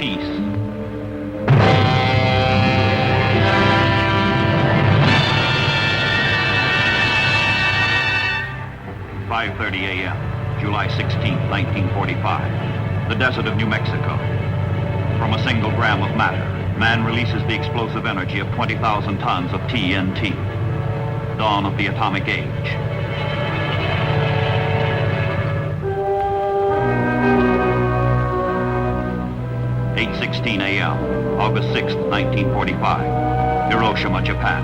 peace. "5:30 a.m., July 16, 1945. The desert of New Mexico. From a single gram of matter, man releases the explosive energy of 20,000 tons of TNT. Dawn of the atomic age. "8:16 a.m., August 6, 1945. Hiroshima, Japan.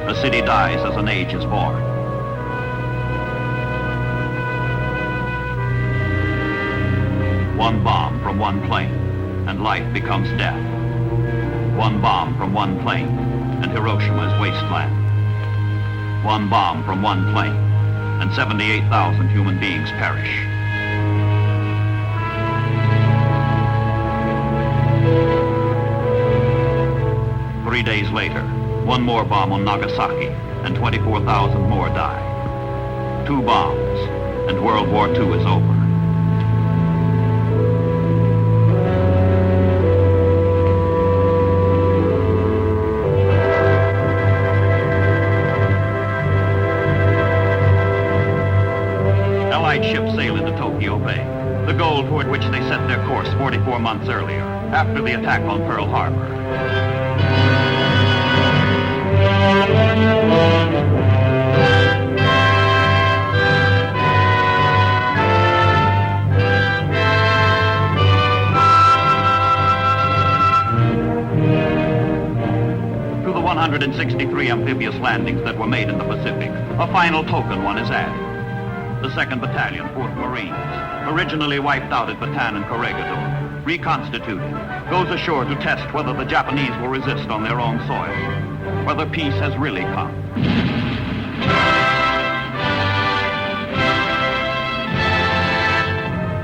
A city dies as an age is born. One bomb from one plane, and life becomes death. One bomb from one plane, and Hiroshima is wasteland. One bomb from one plane, and 78,000 human beings perish. Three days later, one more bomb on Nagasaki, and 24,000 more die. Two bombs, and World War II is over. Allied ships sail into Tokyo Bay, the goal toward which they set their course 44 months earlier, after the attack on Pearl Harbor. To the 163 amphibious landings that were made in the Pacific, a final token one is added. The 2nd Battalion, 4th Marines, originally wiped out at Bataan and Corregidor, reconstituted, goes ashore to test whether the Japanese will resist on their own soil, whether peace has really come.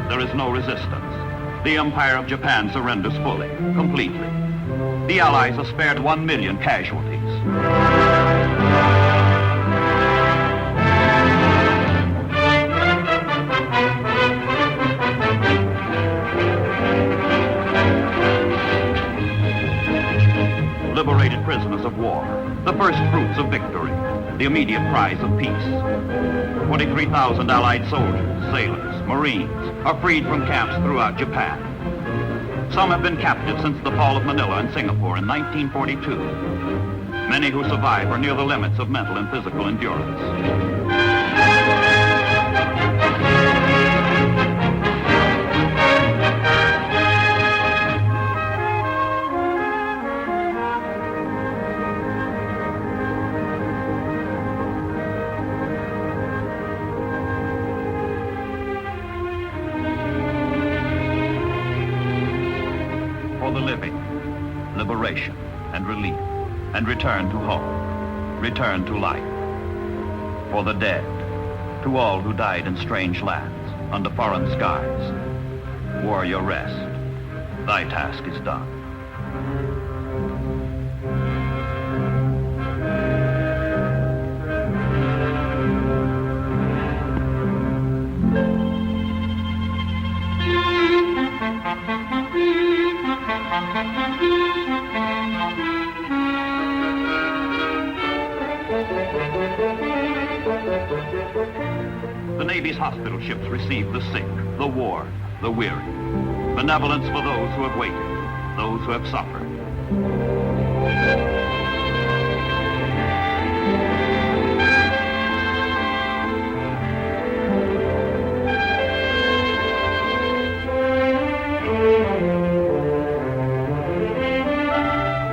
There is no resistance. The Empire of Japan surrenders fully, completely. The Allies are spared 1 million casualties. Liberated prisoners of war, the first fruits of victory, the immediate prize of peace. 23,000 Allied soldiers, sailors, Marines are freed from camps throughout Japan. Some have been captive since the fall of Manila and Singapore in 1942. Many who survive are near the limits of mental and physical endurance. Liberation and relief, and return to home, return to life. For the dead, to all who died in strange lands, under foreign skies, warrior rest, thy task is done. The Navy's hospital ships receive the sick, the worn, the weary. Benevolence for those who have waited, those who have suffered.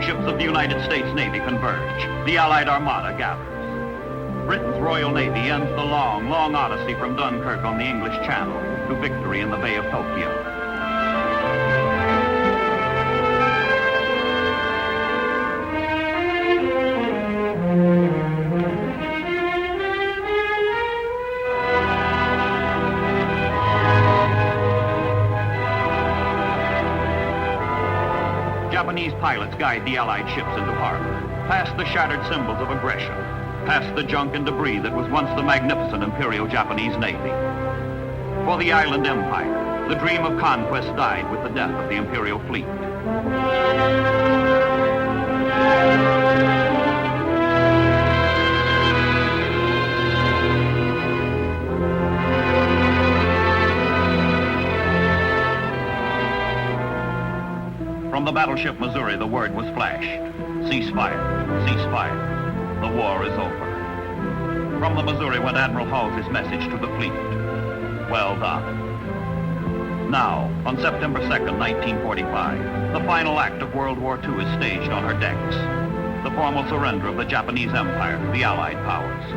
Ships of the United States Navy converge. The Allied Armada gathers. Britain's Royal Navy ends the long, long odyssey from Dunkirk on the English Channel to victory in the Bay of Tokyo. Japanese pilots guide the Allied ships into harbor, past the shattered symbols of aggression, past the junk and debris that was once the magnificent Imperial Japanese Navy. For the island empire, The dream of conquest died with the death of the imperial fleet. From the battleship Missouri, the word was flashed. Cease fire, cease fire. The war is over. From the Missouri went Admiral Halsey's message to the fleet. Well done. Now, on September 2nd, 1945, the final act of World War II is staged on her decks. The formal surrender of the Japanese Empire to the Allied powers.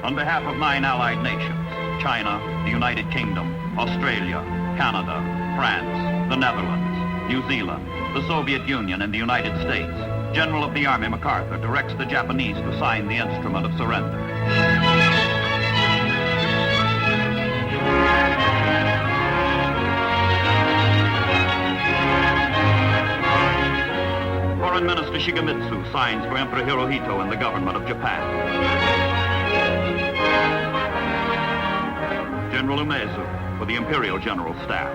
On behalf of 9 allied nations, China, the United Kingdom, Australia, Canada, France, the Netherlands, New Zealand, the Soviet Union, and the United States, General of the Army MacArthur directs the Japanese to sign the instrument of surrender. Foreign Minister Shigemitsu signs for Emperor Hirohito and the government of Japan. General Umezu for the Imperial General Staff.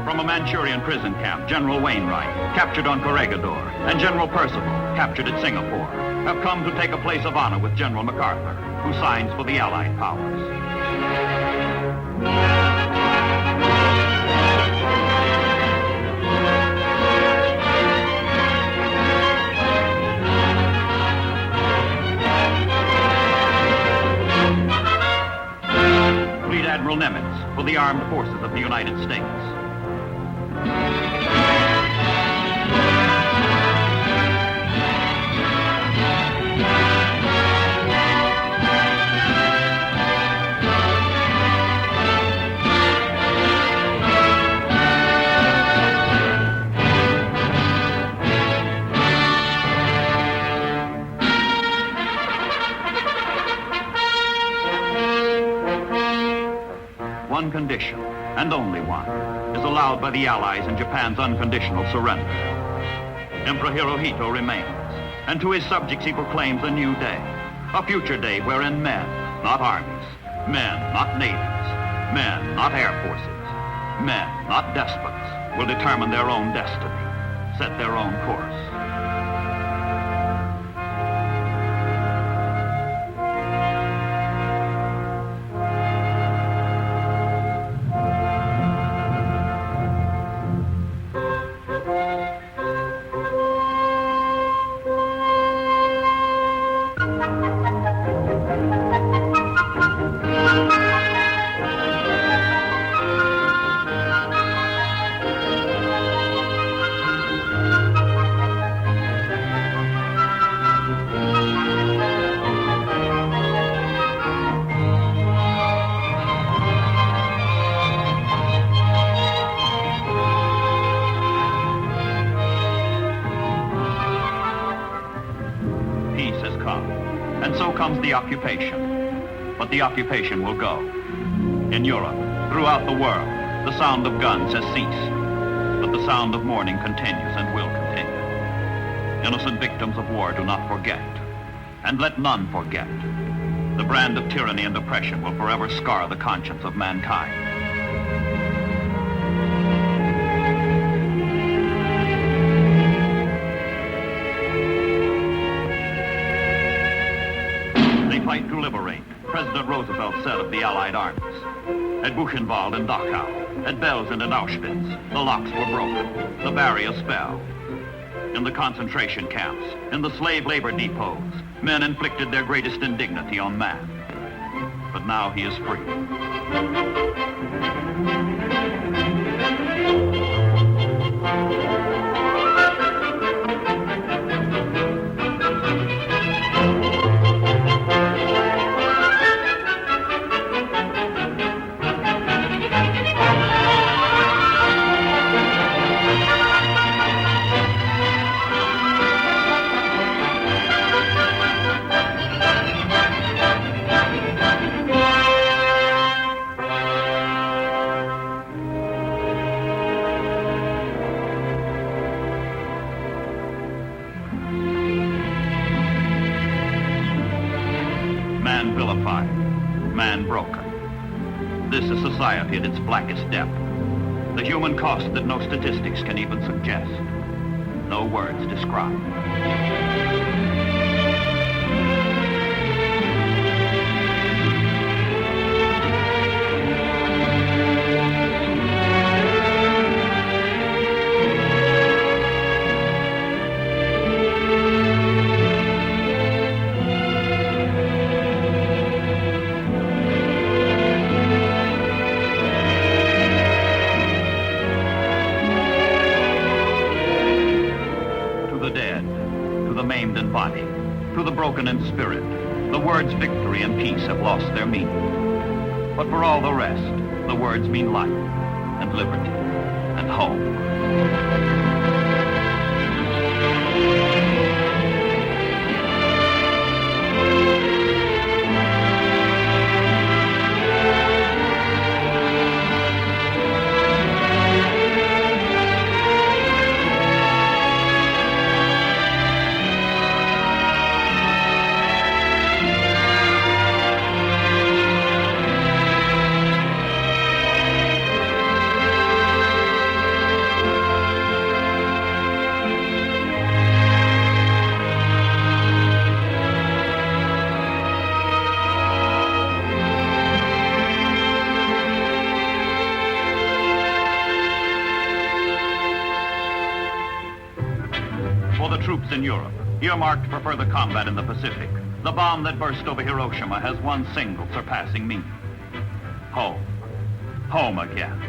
From a Manchurian prison camp, General Wainwright, captured on Corregidor, and General Percival, captured at Singapore, have come to take a place of honor with General MacArthur, who signs for the Allied powers. Admiral Nimitz for the armed forces of the United States. One condition, and only one, is allowed by the Allies in Japan's unconditional surrender. Emperor Hirohito remains, and to his subjects he proclaims a new day, a future day wherein men, not armies, men, not navies, men, not air forces, men, not despots, will determine their own destiny, set their own course. The occupation, but the occupation will go. In Europe, throughout the world, the sound of guns has ceased, but the sound of mourning continues and will continue. Innocent victims of war do not forget, and let none forget. The brand of tyranny and oppression will forever scar the conscience of mankind. fight to liberate, President Roosevelt said of the Allied armies. At Buchenwald and Dachau, at Belsen and Auschwitz, the locks were broken, the barriers fell. In the concentration camps, in the slave labor depots, men inflicted their greatest indignity on man. But now he is free. Man vilified, man broken. This is society at its blackest depth. The human cost that no statistics can even suggest. No words describe. To the broken in spirit, the words victory and peace have lost their meaning. But for all the rest, the words mean life and liberty and home. Troops in Europe, earmarked for further combat in the Pacific, the bomb that burst over Hiroshima has one single surpassing meaning. Home. Home again.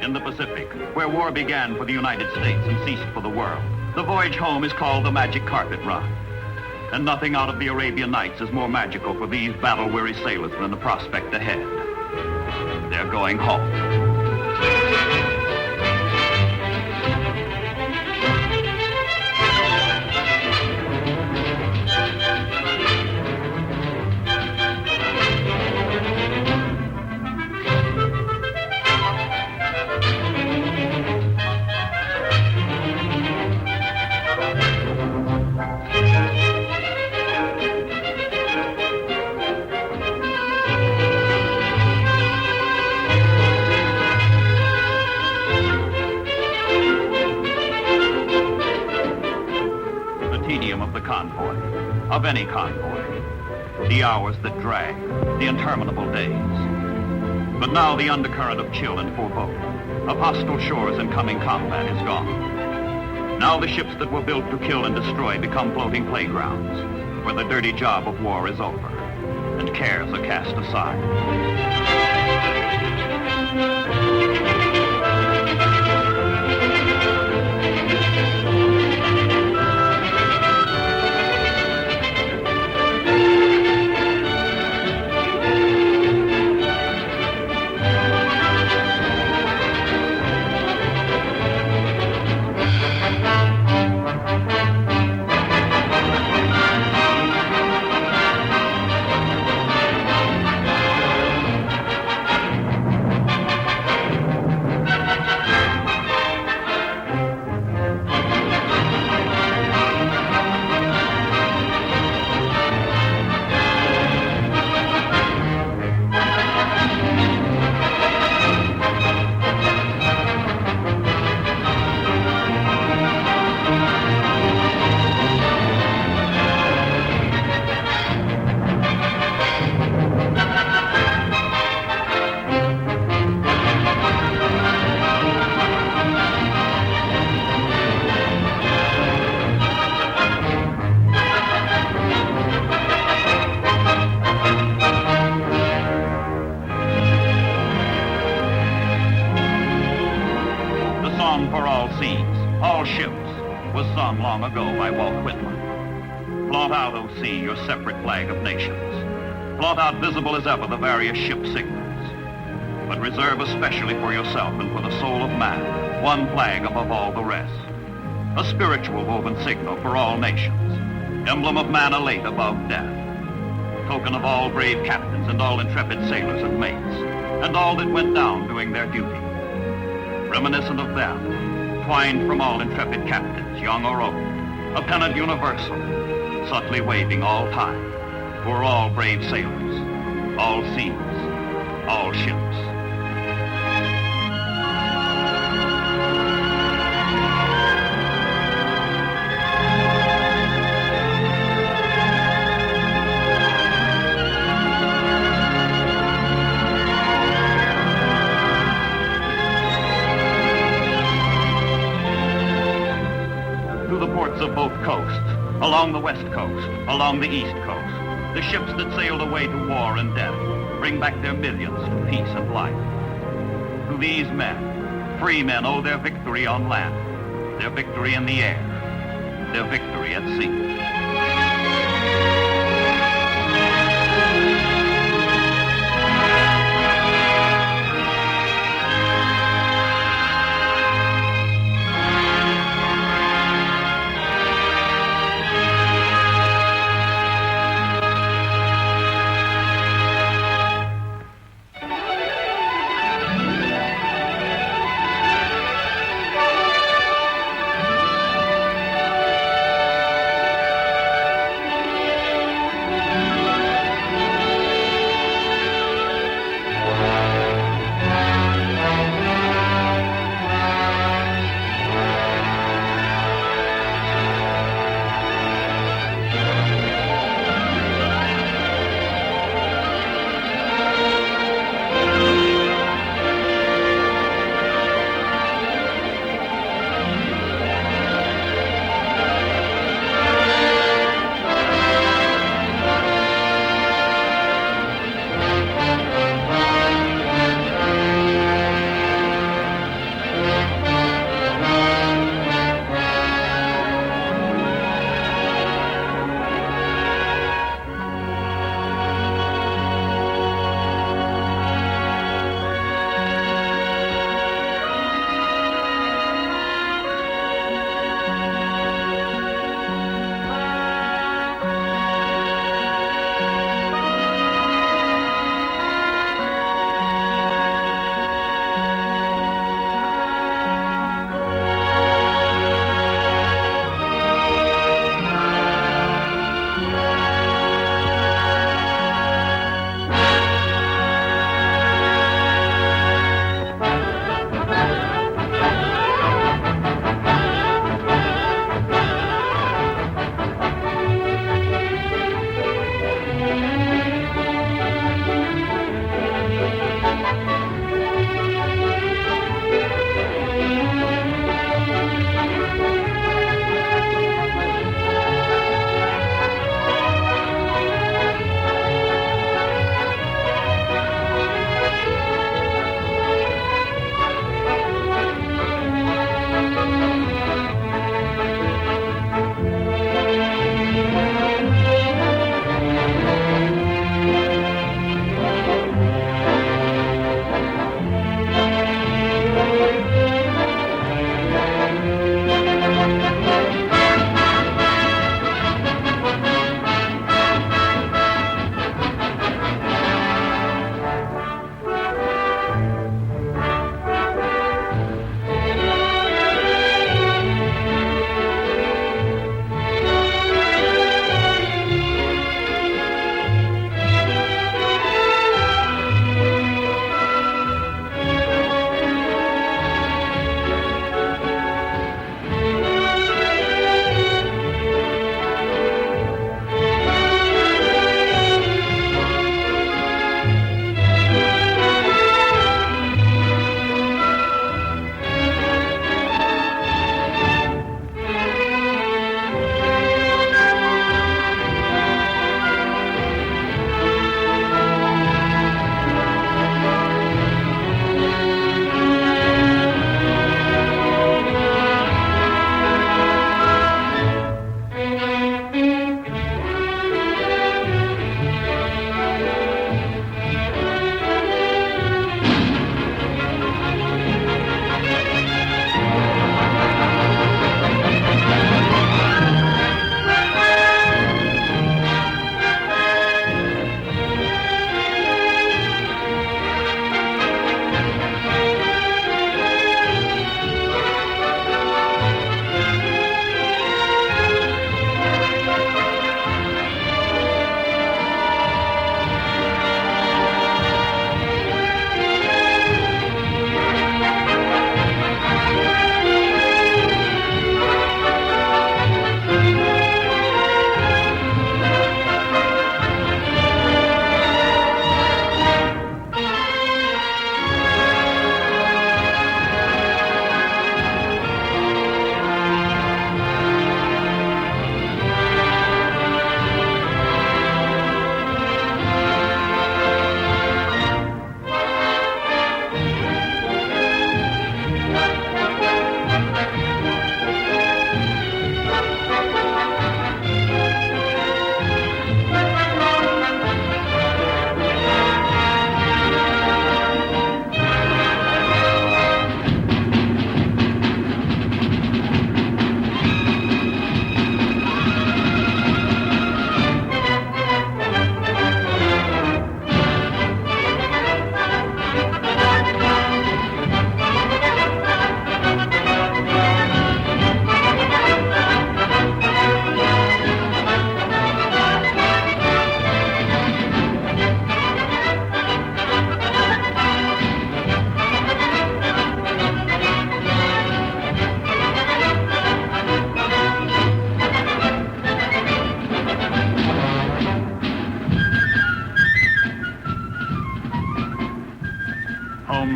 In the Pacific, where war began for the United States and ceased for the world, the voyage home is called the Magic Carpet Ride. And nothing out of the Arabian Nights is more magical for these battle-weary sailors than the prospect ahead. They're going home. Of any convoy, the hours that drag, the interminable days. But now the undercurrent of chill and foreboding, of hostile shores and coming combat is gone. Now the ships that were built to kill and destroy become floating playgrounds, where the dirty job of war is over, and cares are cast aside. long ago by Walt Whitman. Flaunt out, O sea, your separate flag of nations. Flaunt out visible as ever the various ship signals. But reserve especially for yourself and for the soul of man one flag above all the rest. A spiritual woven signal for all nations. Emblem of man elate above death. Token of all brave captains and all intrepid sailors and mates, and all that went down doing their duty. Reminiscent of them, twined from all intrepid captains, young or old, a pennant universal, subtly waving all time, for all brave sailors, all seas, all ships. Of both coasts, along the west coast, along the east coast, the ships that sailed away to war and death bring back their millions to peace and life. To these men, free men owe their victory on land, their victory in the air, their victory at sea.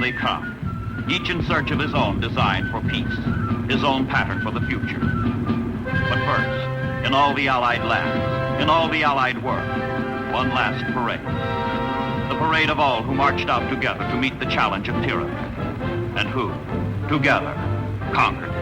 they come, each in search of his own design for peace, his own pattern for the future. But first, in all the Allied lands, in all the Allied world, one last parade. The parade of all who marched out together to meet the challenge of tyranny, and who, together, conquered it.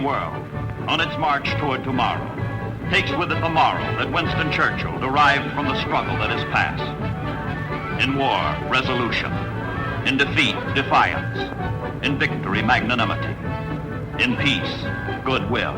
World, on its march toward tomorrow, takes with it the moral that Winston Churchill derived from the struggle that is past. In war, resolution. In defeat, defiance. In victory, magnanimity. In peace, goodwill.